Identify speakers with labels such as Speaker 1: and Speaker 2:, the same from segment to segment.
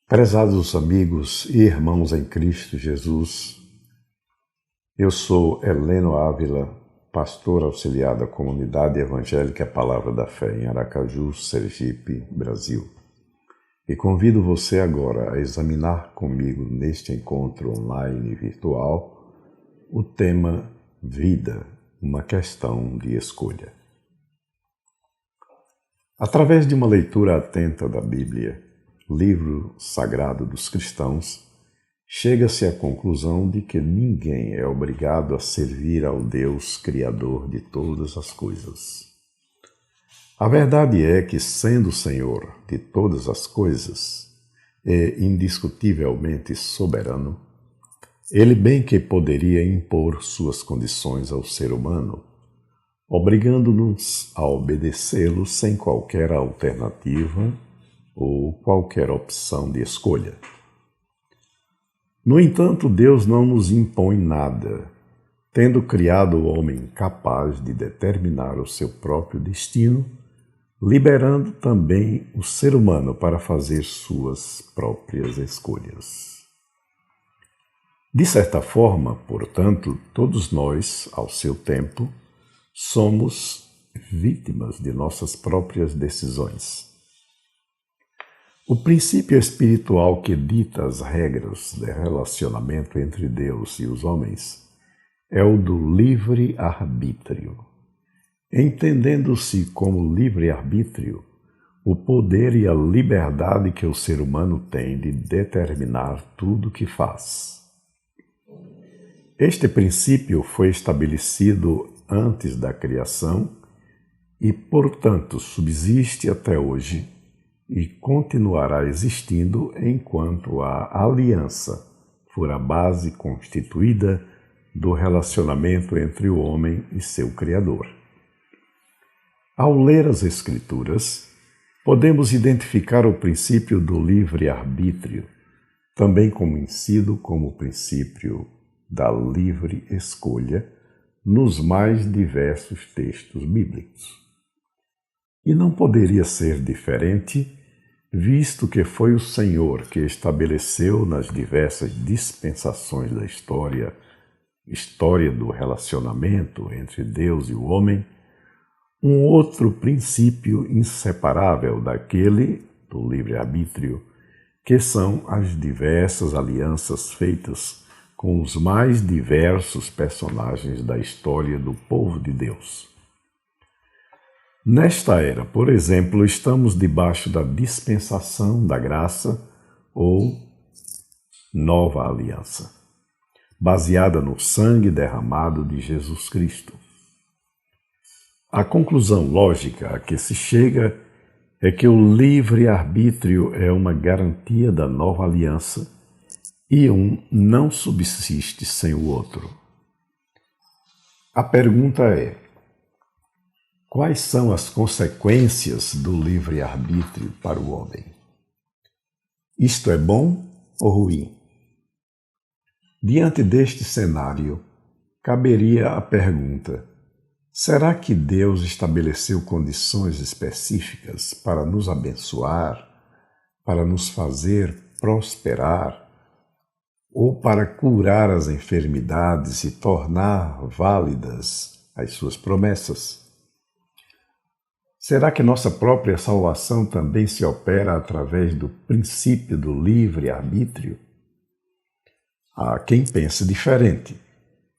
Speaker 1: Prezados amigos e irmãos em Cristo Jesus, eu sou Heleno Ávila, pastor auxiliar da Comunidade Evangélica Palavra da Fé em Aracaju, Sergipe, Brasil. E convido você agora a examinar comigo neste encontro online e virtual o tema Vida, uma questão de escolha. Através de uma leitura atenta da Bíblia, livro sagrado dos cristãos, chega-se à conclusão de que ninguém é obrigado a servir ao Deus Criador de todas as coisas. A verdade é que, sendo Senhor de todas as coisas e indiscutivelmente soberano, Ele bem que poderia impor suas condições ao ser humano, obrigando-nos a obedecê-lo sem qualquer alternativa ou qualquer opção de escolha. No entanto, Deus não nos impõe nada, tendo criado o homem capaz de determinar o seu próprio destino, liberando também o ser humano para fazer suas próprias escolhas. De certa forma, portanto, todos nós, ao seu tempo, somos vítimas de nossas próprias decisões. O princípio espiritual que dita as regras de relacionamento entre Deus e os homens é o do livre-arbítrio. Entendendo-se como livre-arbítrio o poder e a liberdade que o ser humano tem de determinar tudo o que faz. Este princípio foi estabelecido antes da criação e, portanto, subsiste até hoje e continuará existindo enquanto a aliança for a base constituída do relacionamento entre o homem e seu Criador. Ao ler as Escrituras, podemos identificar o princípio do livre-arbítrio, também conhecido como o princípio da livre escolha, nos mais diversos textos bíblicos. E não poderia ser diferente, visto que foi o Senhor que estabeleceu nas diversas dispensações da história do relacionamento entre Deus e o homem, um outro princípio inseparável daquele do livre-arbítrio, que são as diversas alianças feitas com os mais diversos personagens da história do povo de Deus. Nesta era, por exemplo, estamos debaixo da dispensação da graça ou nova aliança, baseada no sangue derramado de Jesus Cristo. A conclusão lógica a que se chega é que o livre-arbítrio é uma garantia da nova aliança e um não subsiste sem o outro. A pergunta é: quais são as consequências do livre-arbítrio para o homem? Isto é bom ou ruim? Diante deste cenário, caberia a pergunta: será que Deus estabeleceu condições específicas para nos abençoar, para nos fazer prosperar, ou para curar as enfermidades e tornar válidas as suas promessas? Será que nossa própria salvação também se opera através do princípio do livre-arbítrio? Há quem pense diferente,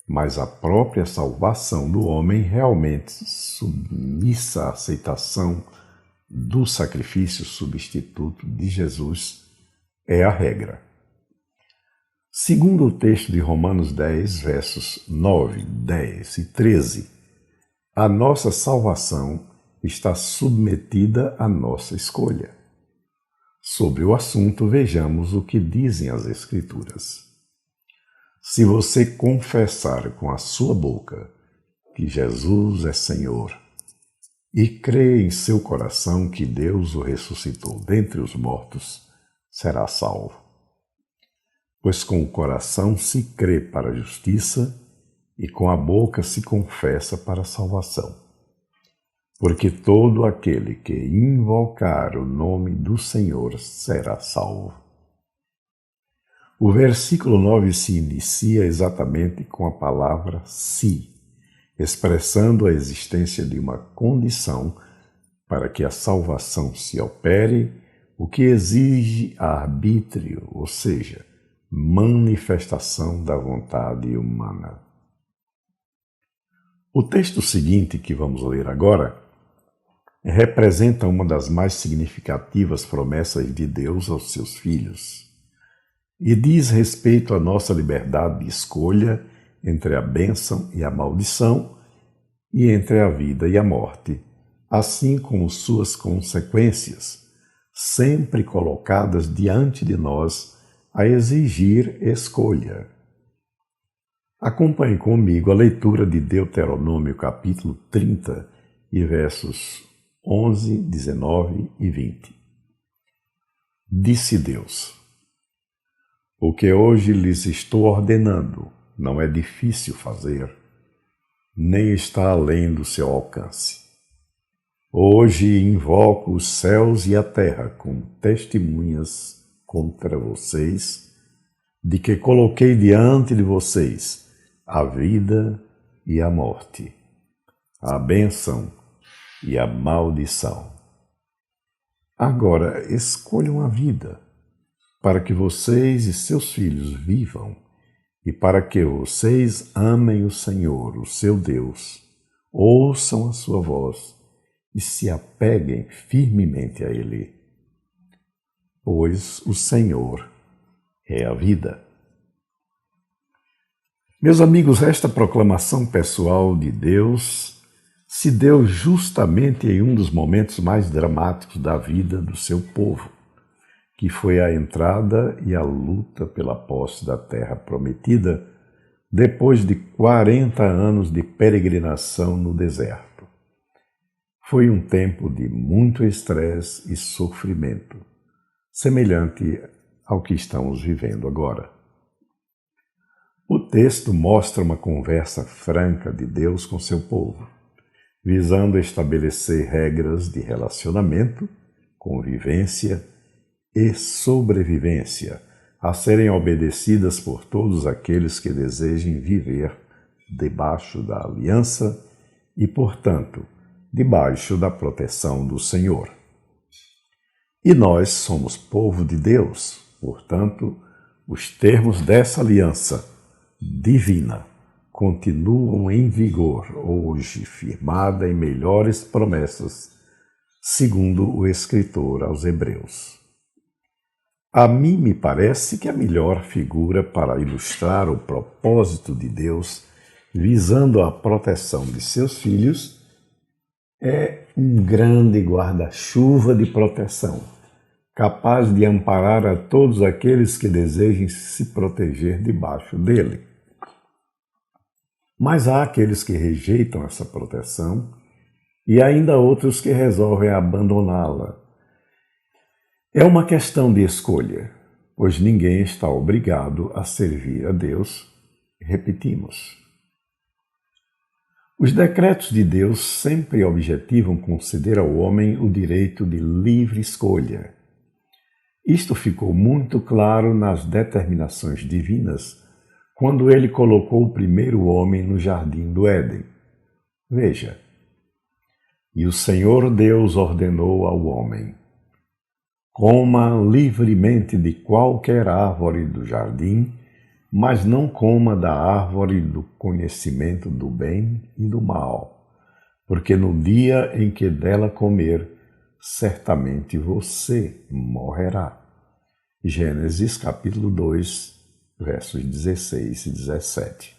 Speaker 1: mas a própria salvação do homem realmente submissa à aceitação do sacrifício substituto de Jesus é a regra. Segundo o texto de Romanos 10, versos 9, 10 e 13, a nossa salvação está submetida à nossa escolha. Sobre o assunto, vejamos o que dizem as Escrituras. Se você confessar com a sua boca que Jesus é Senhor e crer em seu coração que Deus o ressuscitou dentre os mortos, será salvo. Pois com o coração se crê para a justiça e com a boca se confessa para a salvação. Porque todo aquele que invocar o nome do Senhor será salvo. O versículo 9 se inicia exatamente com a palavra se, expressando a existência de uma condição para que a salvação se opere, o que exige arbítrio, ou seja, manifestação da vontade humana. O texto seguinte que vamos ler agora representa uma das mais significativas promessas de Deus aos seus filhos e diz respeito à nossa liberdade de escolha entre a bênção e a maldição e entre a vida e a morte, assim como suas consequências, sempre colocadas diante de nós a exigir escolha. Acompanhe comigo a leitura de Deuteronômio capítulo 30 e versos 11, 19 e 20. Disse Deus: o que hoje lhes estou ordenando não é difícil fazer, nem está além do seu alcance. Hoje invoco os céus e a terra como testemunhas contra vocês, de que coloquei diante de vocês a vida e a morte, a bênção e a maldição. Agora escolham a vida, para que vocês e seus filhos vivam, e para que vocês amem o Senhor, o seu Deus, ouçam a sua voz e se apeguem firmemente a Ele, pois o Senhor é a vida. Meus amigos, esta proclamação pessoal de Deus se deu justamente em um dos momentos mais dramáticos da vida do seu povo, que foi a entrada e a luta pela posse da terra prometida, depois de 40 anos de peregrinação no deserto. Foi um tempo de muito estresse e sofrimento, semelhante ao que estamos vivendo agora. O texto mostra uma conversa franca de Deus com seu povo, visando estabelecer regras de relacionamento, convivência e sobrevivência a serem obedecidas por todos aqueles que desejem viver debaixo da aliança e, portanto, debaixo da proteção do Senhor. E nós somos povo de Deus, portanto, os termos dessa aliança divina continuam em vigor hoje, firmada em melhores promessas, segundo o escritor aos Hebreus. A mim me parece que a melhor figura para ilustrar o propósito de Deus visando a proteção de seus filhos é um grande guarda-chuva de proteção, capaz de amparar a todos aqueles que desejem se proteger debaixo dele. Mas há aqueles que rejeitam essa proteção e ainda outros que resolvem abandoná-la. É uma questão de escolha, pois ninguém está obrigado a servir a Deus. Repetimos. Os decretos de Deus sempre objetivam conceder ao homem o direito de livre escolha. Isto ficou muito claro nas determinações divinas, quando ele colocou o primeiro homem no jardim do Éden. Veja, e o Senhor Deus ordenou ao homem: coma livremente de qualquer árvore do jardim, mas não coma da árvore do conhecimento do bem e do mal, porque no dia em que dela comer, certamente você morrerá. Gênesis capítulo 2, versos 16 e 17.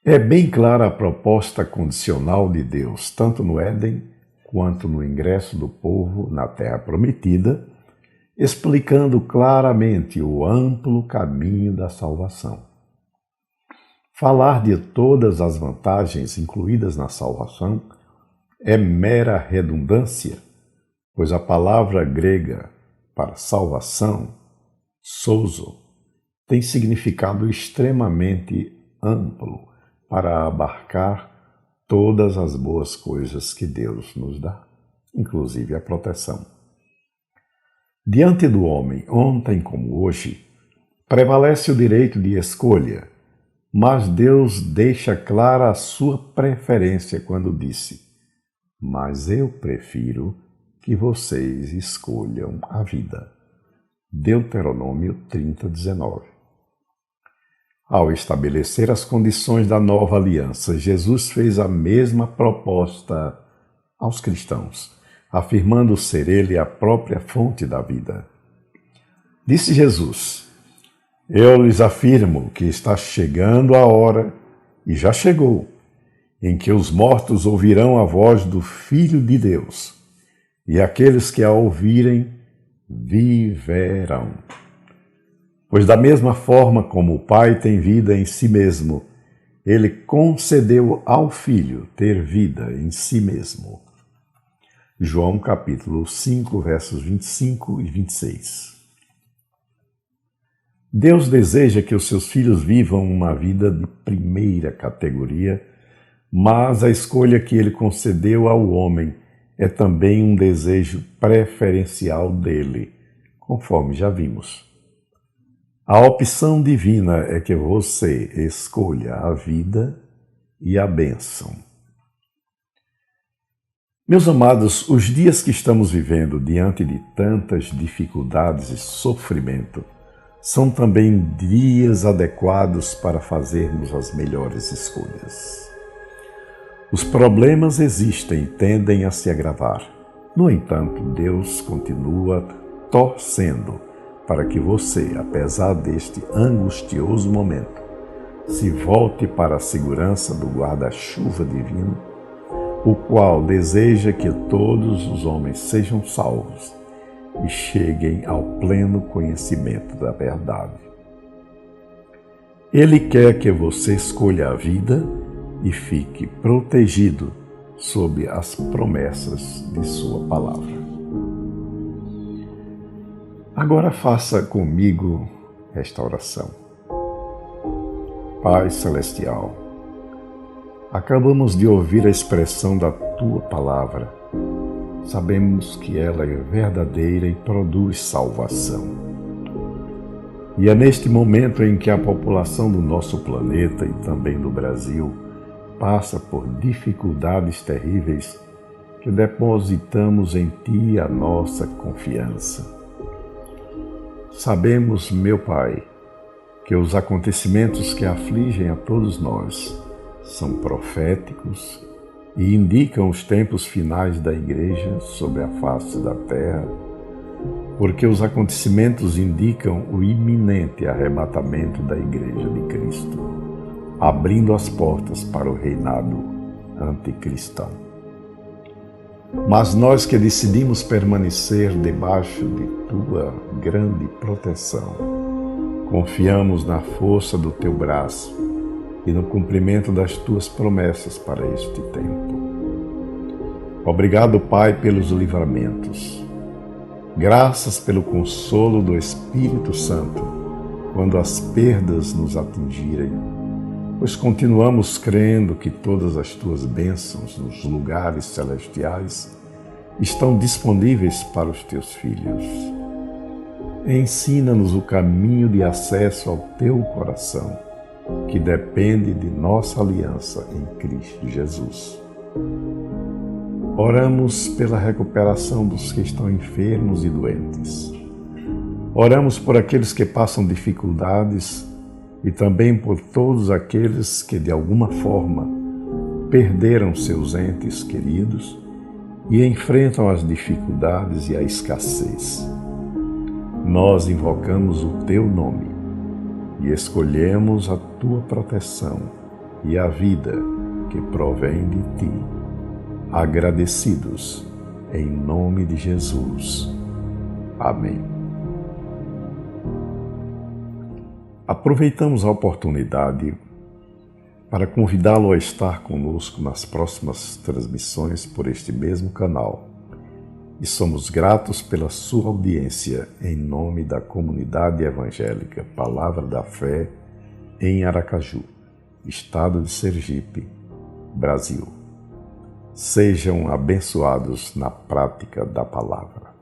Speaker 1: É bem clara a proposta condicional de Deus, tanto no Éden quanto no ingresso do povo na Terra Prometida, explicando claramente o amplo caminho da salvação. Falar de todas as vantagens incluídas na salvação é mera redundância, pois a palavra grega para salvação, sozo, tem significado extremamente amplo para abarcar todas as boas coisas que Deus nos dá, inclusive a proteção. Diante do homem, ontem como hoje, Prevalece o direito de escolha, mas Deus deixa clara a sua preferência quando disse: "Mas eu prefiro que vocês escolham a vida." Deuteronômio 30:19. Ao estabelecer as condições da nova aliança, Jesus fez a mesma proposta aos cristãos, afirmando ser ele a própria fonte da vida. Disse Jesus: "Eu lhes afirmo que está chegando a hora, e já chegou, em que os mortos ouvirão a voz do Filho de Deus, e aqueles que a ouvirem viverão. Pois da mesma forma como o Pai tem vida em si mesmo, ele concedeu ao Filho ter vida em si mesmo." João capítulo 5, versos 25 e 26. Deus deseja que os seus filhos vivam uma vida de primeira categoria, mas a escolha que ele concedeu ao homem é também um desejo preferencial dele, conforme já vimos. A opção divina é que você escolha a vida e a bênção. Meus amados, os dias que estamos vivendo diante de tantas dificuldades e sofrimento são também dias adequados para fazermos as melhores escolhas. Os problemas existem e tendem a se agravar. No entanto, Deus continua torcendo para que você, apesar deste angustioso momento, se volte para a segurança do guarda-chuva divino, o qual deseja que todos os homens sejam salvos e cheguem ao pleno conhecimento da verdade. Ele quer que você escolha a vida e fique protegido sob as promessas de sua palavra. Agora faça comigo esta oração. Pai Celestial, acabamos de ouvir a expressão da Tua palavra. Sabemos que ela é verdadeira e produz salvação. E é neste momento em que a população do nosso planeta e também do Brasil passa por dificuldades terríveis que depositamos em Ti a nossa confiança. Sabemos, meu Pai, que os acontecimentos que afligem a todos nós são proféticos e indicam os tempos finais da Igreja sobre a face da terra, porque os acontecimentos indicam o iminente arrebatamento da Igreja de Cristo, abrindo as portas para o reinado anticristão. Mas nós que decidimos permanecer debaixo de Tua grande proteção, confiamos na força do Teu braço e no cumprimento das Tuas promessas para este tempo. Obrigado, Pai, pelos livramentos. Graças pelo consolo do Espírito Santo quando as perdas nos atingirem, pois continuamos crendo que todas as Tuas bênçãos nos lugares celestiais estão disponíveis para os Teus filhos. Ensina-nos o caminho de acesso ao Teu coração, que depende de nossa aliança em Cristo Jesus. Oramos pela recuperação dos que estão enfermos e doentes. Oramos por aqueles que passam dificuldades e também por todos aqueles que, de alguma forma, perderam seus entes queridos e enfrentam as dificuldades e a escassez. Nós invocamos o Teu nome e escolhemos a Tua proteção e a vida que provém de Ti, agradecidos em nome de Jesus. Amém. Aproveitamos a oportunidade para convidá-lo a estar conosco nas próximas transmissões por este mesmo canal. E somos gratos pela sua audiência em nome da comunidade evangélica Palavra da Fé em Aracaju, estado de Sergipe, Brasil. Sejam abençoados na prática da palavra.